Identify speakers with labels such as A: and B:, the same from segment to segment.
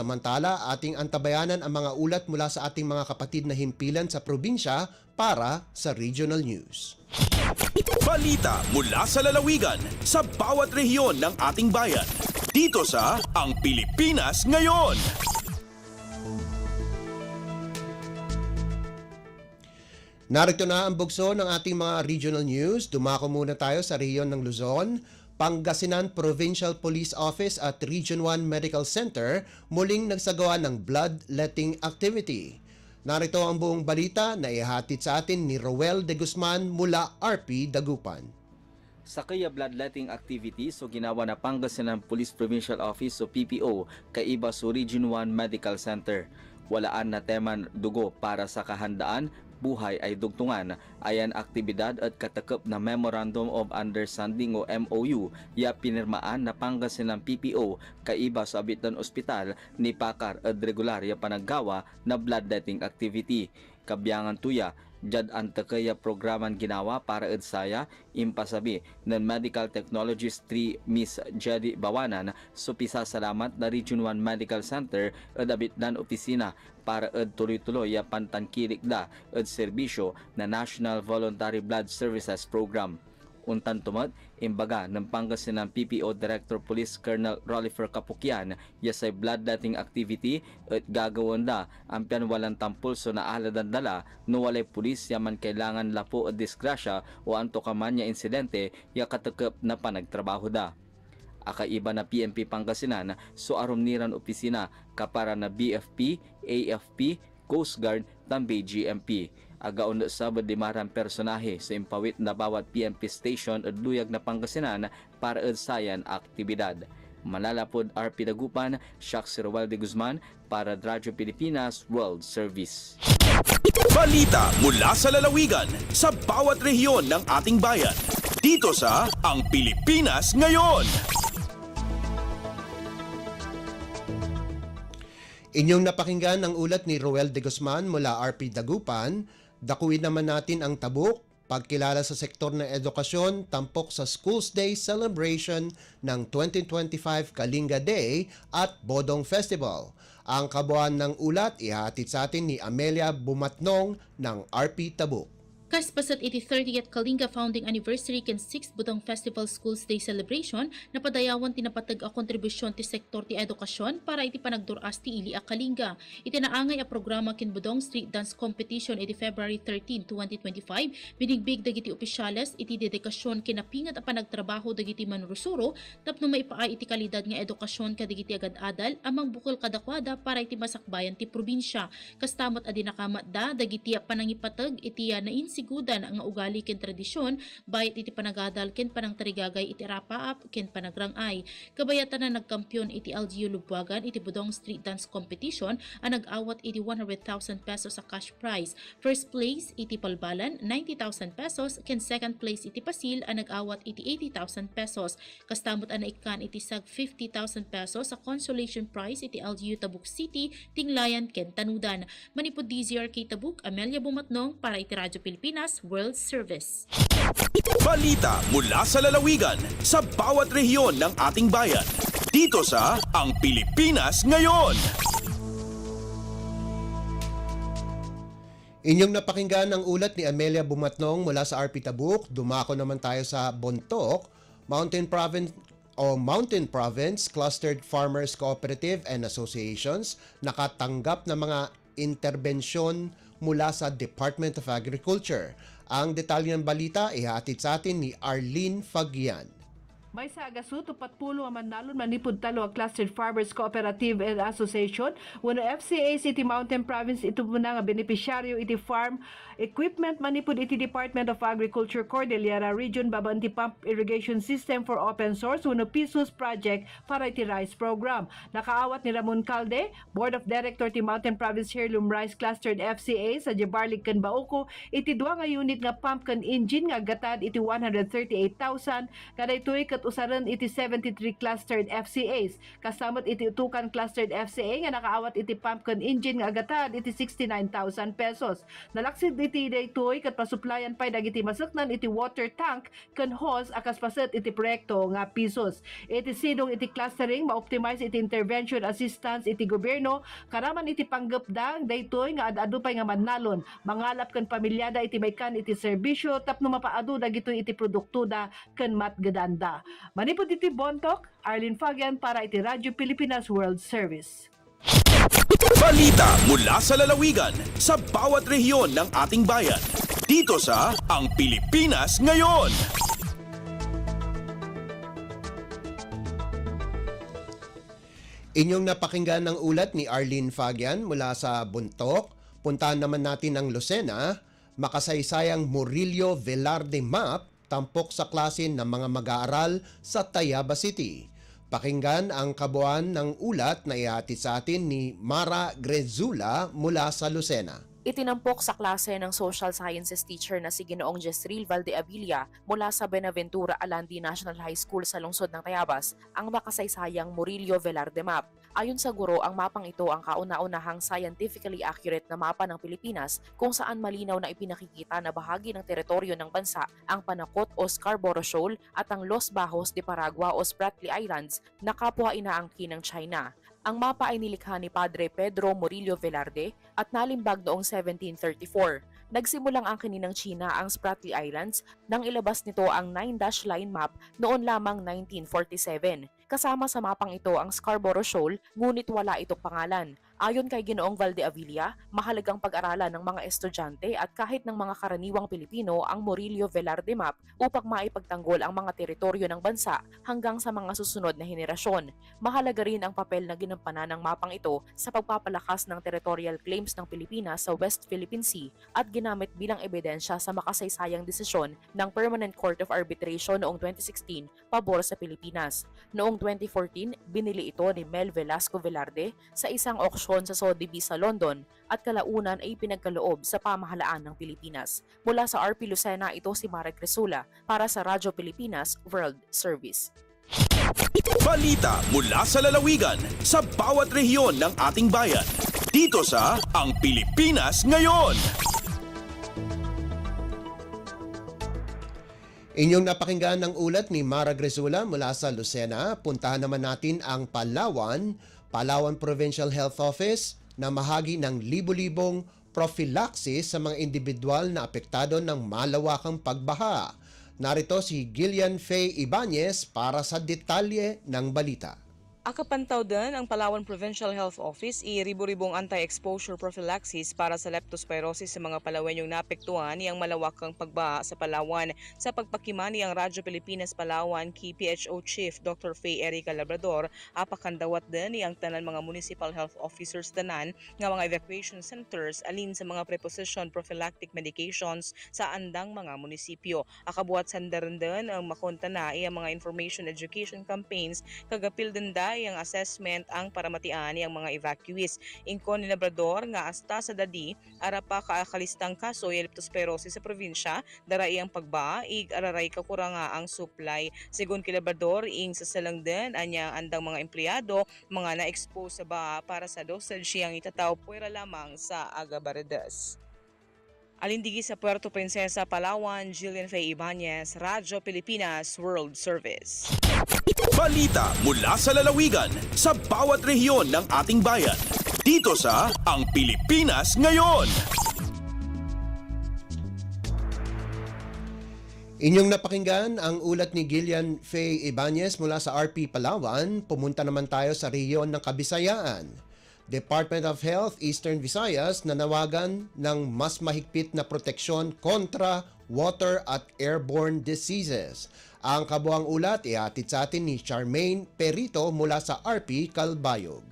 A: Samantala, ating antabayanan ang mga ulat mula sa ating mga kapatid na himpilan sa probinsya para sa Regional News.
B: Balita mula sa lalawigan sa bawat rehiyon ng ating bayan. Dito sa Ang Pilipinas Ngayon.
A: Narito na ang bugso ng ating mga regional news. Dumako muna tayo sa rehiyon ng Luzon. Pangasinan Provincial Police Office at Region 1 Medical Center muling nagsagawa ng bloodletting activity. Narito ang buong balita na ihatid sa atin ni Roel de Guzman mula RP Dagupan.
C: Sa kaya bloodletting activities o ginawa na Pangasinan Police Provincial Office o PPO kaiba sa Region 1 Medical Center. Walaan na teman dugo para sa kahandaan, buhay ay dugtungan. Ayan aktibidad at katakip na Memorandum of Understanding o MOU ya pinirmaan na Pangasinan PPO kaiba sa Abitan Ospital ni Pakar at regular ya panaggawa na bloodletting activity. Kabyangan tuya, jad ang takaya programan ginawa para edsaya impasabi ng Medical Technologies 3 Miss Jedi Bawanan so pisa salamat na Region 1 Medical Center at abitnan opisina para ed tuloy-tuloy ya pantangkilik da ed serbisyo na National Voluntary Blood Services Program. Untan tumad, imbaga ng Pangasinan PPO Director Police Colonel Rollifer Kapukyan, yasay bloodletting activity at gagawin da ang pianwalang tampulso na aladan dala no walay pulis yaman kailangan lapo at disgrasya o anto kaman ya insidente ya katakip na panagtrabaho da. Akaiba na PNP Pangasinan so arumniran opisina kapara na BFP, AFP, Coast Guard, tambi GMP. Agaon sa badimarang personahe sa impawit na bawat PNP station at luyag na Pangasinan para sayan aktibidad. Malalapod RP Dagupan, Shaks Roel de Guzman para Radyo Pilipinas World Service.
B: Balita mula sa lalawigan sa bawat rehiyon ng ating bayan. Dito sa Ang Pilipinas Ngayon.
A: Inyong napakinggan ang ulat ni Roel de Guzman mula RP Dagupan. Dakuin naman natin ang tabuk, pagkilala sa sektor ng edukasyon, tampok sa Schools Day celebration ng 2025 Kalinga Day at Bodong Festival. Ang kabuuan ng ulat ihatid sa atin ni Amelia Bumatnong ng RP Tabuk.
D: Kaspaset iti 30th Kalinga Founding Anniversary ken 6th Bodong Festival Schools Day Celebration, napadayawan tinapatag a kontribusyon ti sektor ti edukasyon para iti panagduras ti ili a Kalinga. Itinaangay a programa ken Bodong Street Dance Competition iti February 13, 2025, binigbig dagiti opisyales iti dedikasyon kinapingat a panagtrabaho dagiti manurusuro tapno maipaay iti kalidad nga edukasyon kadagiti agad-adal amang bukol kadakwada para iti masakbayan ti probinsya. Kastamot a dinakamat da dagiti a panangipatag iti nainsi sigudan ang ugali ken tradisyon bayat iti panagadal ken panangtarigagay iti rapaap ken panagrangay. Kabayatan na nagkampiyon iti LGU Lubwagan iti Bodong Street Dance Competition ang nag-awat iti 100,000 pesos sa cash prize. First place iti Palbalan 90,000 pesos ken second place iti Pasil ang nag-awat iti 80,000 pesos. Kastamot ang naikan iti sag 50,000 pesos sa consolation prize iti LGU Tabuk City, Tinglayan ken Tanudan. Manipod DZRK Tabuk, Amelia Bumatnong para iti Radyo Pilipinas World Service.
B: Balita mula sa lalawigan sa bawat rehiyon ng ating bayan. Dito sa Ang Pilipinas Ngayon.
A: Inyong napakinggan ang ulat ni Amelia Bumatnong mula sa RP Tabuk. Dumako naman tayo sa Bontoc, Mountain Province Clustered Farmers Cooperative and Associations nakatanggap ng mga interbensyon mula sa Department of Agriculture. Ang detalye ng balita ihatid sa atin ni Arlene Fagian.
E: May sa Agasuto, patpulo ang manalon manipod talo ang Clustered Farmers Cooperative and Association. Wano FCA City Mountain Province ito muna nga beneficiaryo iti farm equipment manipod iti Department of Agriculture Cordillera Region baba anti pump irrigation system for open source wano PISUS project para iti rice program. Nakaawat ni Ramon Calde, Board of Director ti Mountain Province Heirloom Rice Clustered FCA sa Jabarlig kan Bauco iti duwa nga unit nga pump kan engine nga gatad iti 138,000 kada ito'y Kasabot usaran iti 73 clustered FCAs. Kasabot iti utukan clustered FCA nga nakaawat iti pump con engine nga agatad iti 69,000 pesos. Nalaksid iti daytoy kat pasuplayan pay dagiti masuknan iti water tank con hose akas paset iti proyekto nga pisos. Iti sidong iti clustering ma-optimize iti intervention assistance iti gobyerno karaman iti panggapdang daytoy nga ad-adu pay nga manalon. Mangalap kan pamilyada iti maykan iti serbisyo tapno mapaadu dagitoy iti produkto da ken matgadanda. Manipod iti Bontok, Arlene Fagan para iti Radyo Pilipinas World Service.
B: Balita mula sa lalawigan sa bawat rehiyon ng ating bayan. Dito sa Ang Pilipinas Ngayon.
A: Inyong napakinggan ng ulat ni Arlene Fagan mula sa Bontok. Puntahan naman natin ang Lucena, makasaysayang Murillo Velarde Map, tampok sa klase ng mga mag-aaral sa Tayaba City. Pakinggan ang kabuuan ng ulat na ihatid sa atin ni Mara Grezula mula sa Lucena.
F: Itinampok sa klase ng Social Sciences teacher na si Ginoong Jezreel Valdeavilla mula sa Benaventura Alandi National High School sa lungsod ng Tayabas ang makasaysayang Murillo Velarde Map. Ayon sa guro, ang mapang ito ang kauna-unahang scientifically accurate na mapa ng Pilipinas kung saan malinaw na ipinakikita na bahagi ng teritoryo ng bansa ang Panakot o Scarborough Shoal at ang Los Bajos de Paragua o Spratly Islands na kapwa inaangkin ng China. Ang mapa ay nilikha ni Padre Pedro Murillo Velarde at nalimbag noong 1734. Nagsimulang angkinin ng China ang Spratly Islands nang ilabas nito ang 9-dash line map noon lamang 1947. Kasama sa mapang ito ang Scarborough Shoal, ngunit wala itong pangalan. Ayon kay Ginoong Valdeavilla, mahalagang pag-aralan ng mga estudyante at kahit ng mga karaniwang Pilipino ang Murillo Velarde Map upang maipagtanggol ang mga teritoryo ng bansa hanggang sa mga susunod na henerasyon. Mahalaga rin ang papel na ginampanan ng mapang ito sa pagpapalakas ng territorial claims ng Pilipinas sa West Philippine Sea at ginamit bilang ebidensya sa makasaysayang desisyon ng Permanent Court of Arbitration noong 2016 pabor sa Pilipinas. Noong 2014, binili ito ni Mel Velasco Velarde sa isang auction sa Sotheby's sa London at kalaunan ay pinagkaloob sa pamahalaan ng Pilipinas. Mula sa RP Lucena, ito si Mara Cresula para sa Radyo Pilipinas World Service.
B: Balita mula sa lalawigan sa bawat rehiyon ng ating bayan. Dito sa Ang Pilipinas Ngayon.
A: Inyong napakinggan ng ulat ni Mara Grezula mula sa Lucena. Puntahan naman natin ang Palawan Provincial Health Office na mahagi ng libo-libong prophylaxis sa mga individual na apektado ng malawakang pagbaha. Narito si Gillian Faye Ibanez para sa detalye ng balita.
G: Akapantaw din ang Palawan Provincial Health Office ribu-ribong anti-exposure prophylaxis para sa leptospirosis sa mga Palawenyong naapektuhan niyang malawakang pagbaha sa Palawan. Sa pagpakimani ang Radyo Pilipinas Palawan key PHO Chief Dr. Faye Erica Labrador, apakandawat din niyang tanan mga municipal health officers tanan nga mga evacuation centers alin sa mga preposition prophylactic medications sa andang mga munisipyo. Akabuat sandaran din ang makonta na iyang mga information education campaigns kagapil din ang assessment ang paramatian ang mga evacuees. Ingkon ni Labrador nga hasta sa dadi arapa kaakalistang kaso ng leptospirosis sa probinsya darai ang pagba araray kakuranga ang supply. Sigon kay Labrador ing sasalang din anyang andang mga empleyado mga na-expose sa baha para sa dosage siyang itataw puwera lamang sa Agabaredes. Alindigi sa Puerto Princesa, Palawan, Gillian Faye Ibanez, Radyo Pilipinas World Service.
B: Balita mula sa lalawigan sa bawat rehiyon ng ating bayan. Dito sa Ang Pilipinas Ngayon.
A: Inyong napakinggan ang ulat ni Gillian Faye Ibanez mula sa RP Palawan. Pumunta naman tayo sa rehiyon ng Kabisayaan. Department of Health Eastern Visayas nanawagan ng mas mahigpit na proteksyon kontra water at airborne diseases. Ang kabuang ulat ihatid sa atin ni Charmaine Perito mula sa RP Calbayog.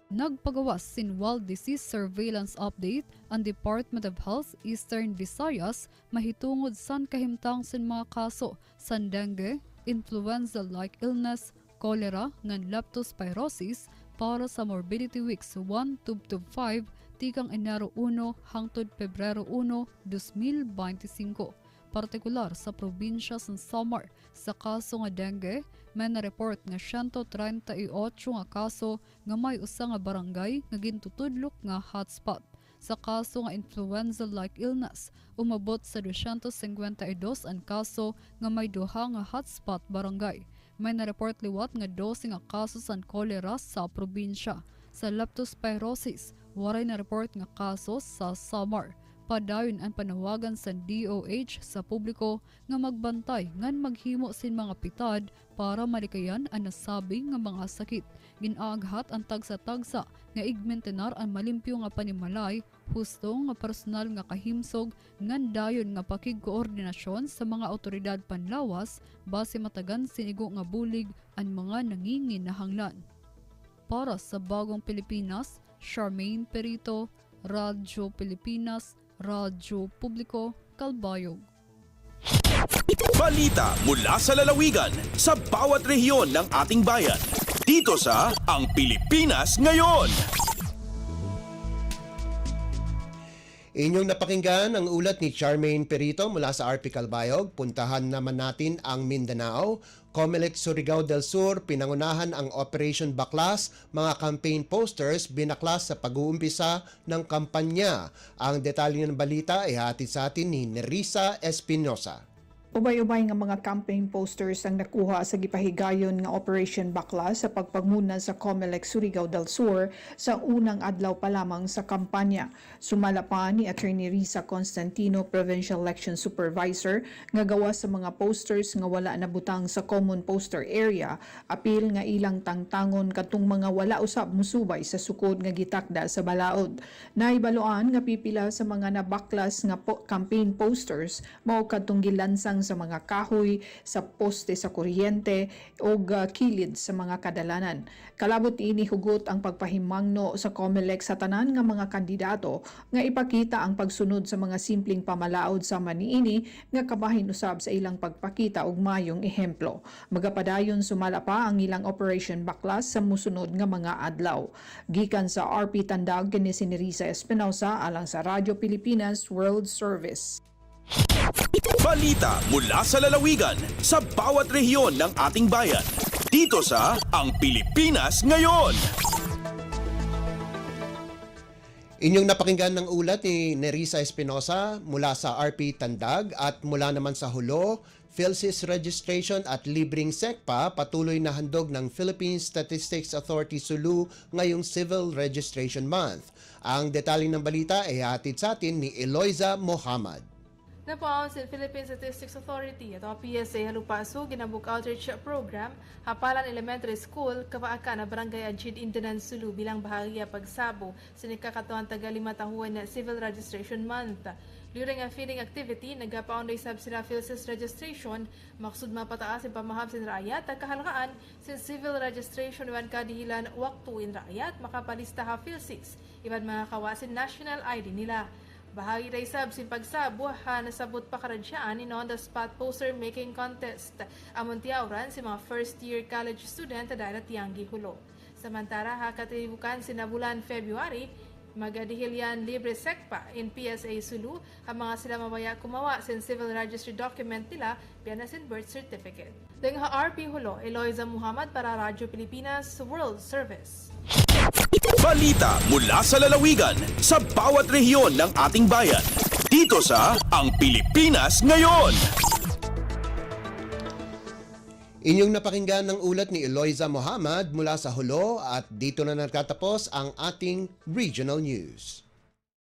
H: Nagpagawas Sinwal Disease Surveillance Update ang Department of Health Eastern Visayas mahitungod san kahimtang sin mga kaso san dengue, influenza-like illness, cholera, ngan leptospirosis para sa Morbidity Weeks 1 to 5 tikang Enero 1 hangtod Pebrero 1, 2025. partikular sa probinsya sa Samar sa kaso nga dengue. May na-report nga 138 nga kaso nga may usa nga barangay nga gintutudlok nga hotspot. Sa kaso nga influenza-like illness, umabot sa 252 ang kaso nga may duha nga hotspot barangay. May na-report liwat nga 12 nga kaso sa cholera sa probinsya. Sa leptospirosis, waray na-report nga kaso sa Samar. Padayon ang panawagan sa DOH sa publiko nga magbantay ngan maghimo sin mga pitad para malikayan ang nasabi nga mga sakit. Ginaaghat ang tagsa-tagsa nga igmentenar ang malimpyo nga panimalay, husto nga personal nga kahimsog ngan dayon nga pakigkoordinasyon sa mga otoridad panlawas base matagan sinigo nga bulig ang mga nanginginahanglan. Para sa Bagong Pilipinas, Charmaine Perito, Radyo Pilipinas, Radyo Publiko, Calbayog.
B: Balita mula sa lalawigan sa bawat rehiyon ng ating bayan. Dito sa Ang Pilipinas Ngayon.
A: Inyong napakinggan ang ulat ni Charmaine Perito mula sa RP Calbayog. Puntahan naman natin ang Mindanao. Comelec Surigao del Sur, pinangunahan ang Operation Baklas, mga campaign posters binaklas sa pag-uumpisa ng kampanya. Ang detalye ng balita ay hatid sa atin ni Nerissa Espinosa.
I: Ubay-ubay nga mga campaign posters ang nakuha sa gipahigayon nga Operation Baklas sa pagpanguna sa Comelec Surigao del Sur sa unang adlaw pa lamang sa kampanya. Sumala pa ni Attorney Risa Constantino, Provincial Election Supervisor, nga gawa sa mga posters nga wala nabutang sa common poster area, apil nga ilang tangtangon katong mga wala usab musubay sa sukod nga gitakda sa balaod. Naibaloan nga pipila sa mga nabaklas nga campaign posters mao kadtong gilansang sa mga kahoy, sa poste sa kuryente o kilid sa mga kadalanan. Kalabot ini hugot ang pagpahimangno sa Comelec sa tanan nga mga kandidato nga ipakita ang pagsunod sa mga simpleng pamalaod sa maniini nga kabahin usab sa ilang pagpakita og mayong ehemplo. Magapadayon sumala pa ang ilang Operation Baklas sa musunod nga mga adlaw. Gikan sa RP Tandag kini si Nerissa Espinosa alang sa Radyo Pilipinas World Service.
B: Balita mula sa lalawigan sa bawat rehiyon ng ating bayan. Dito sa Ang Pilipinas Ngayon.
A: Inyong napakinggan ng ulat ni Nerissa Espinosa mula sa RP Tandag at mula naman sa Hulo, PhilSys registration at libreng SECPA patuloy na handog ng Philippine Statistics Authority Sulu ngayong Civil Registration Month. Ang detalye ng balita ay hatid sa atin ni Eloisa Mohamad.
J: Napaon sa Philippine Statistics Authority at PSA halupaso ginabuk outreach program Hapalan Elementary School kawaaka na Barangay Ajid Indanan Sulu bilang bahagya pagsabo sa nikakatuan taga 5 tahuan na Civil Registration Month. During a feeding activity, nagapaon rin sab sila PhilSys registration, maksud mapataas ang pamahab sa rakyat at kahalakaan sa civil registration iwan kadihilan waktu in rakyat makapalista ha PhilSys, iban mga kawasin national ID nila. Bahagi rin sab sin pagsabo ha nasabot pa karadyaan in on-the-spot poster making contest. Amon tiyawran si mga first-year college student dahil tiyang gihulo. Samantara ha katibukan sinabulan February, magadihilyan libre SECPA in PSA Sulu ang mga sila mabaya kumawa sin civil registry document nila piana sin birth certificate. Deng ha RP Hulo, Eloisa Muhammad para Radyo Pilipinas World Service.
B: Balita mula sa lalawigan sa bawat rehiyon ng ating bayan. Dito sa Ang Pilipinas Ngayon.
A: Inyong napakinggan ng ulat ni Eloisa Mohamad mula sa Hulo at dito na nagtatapos ang ating regional news.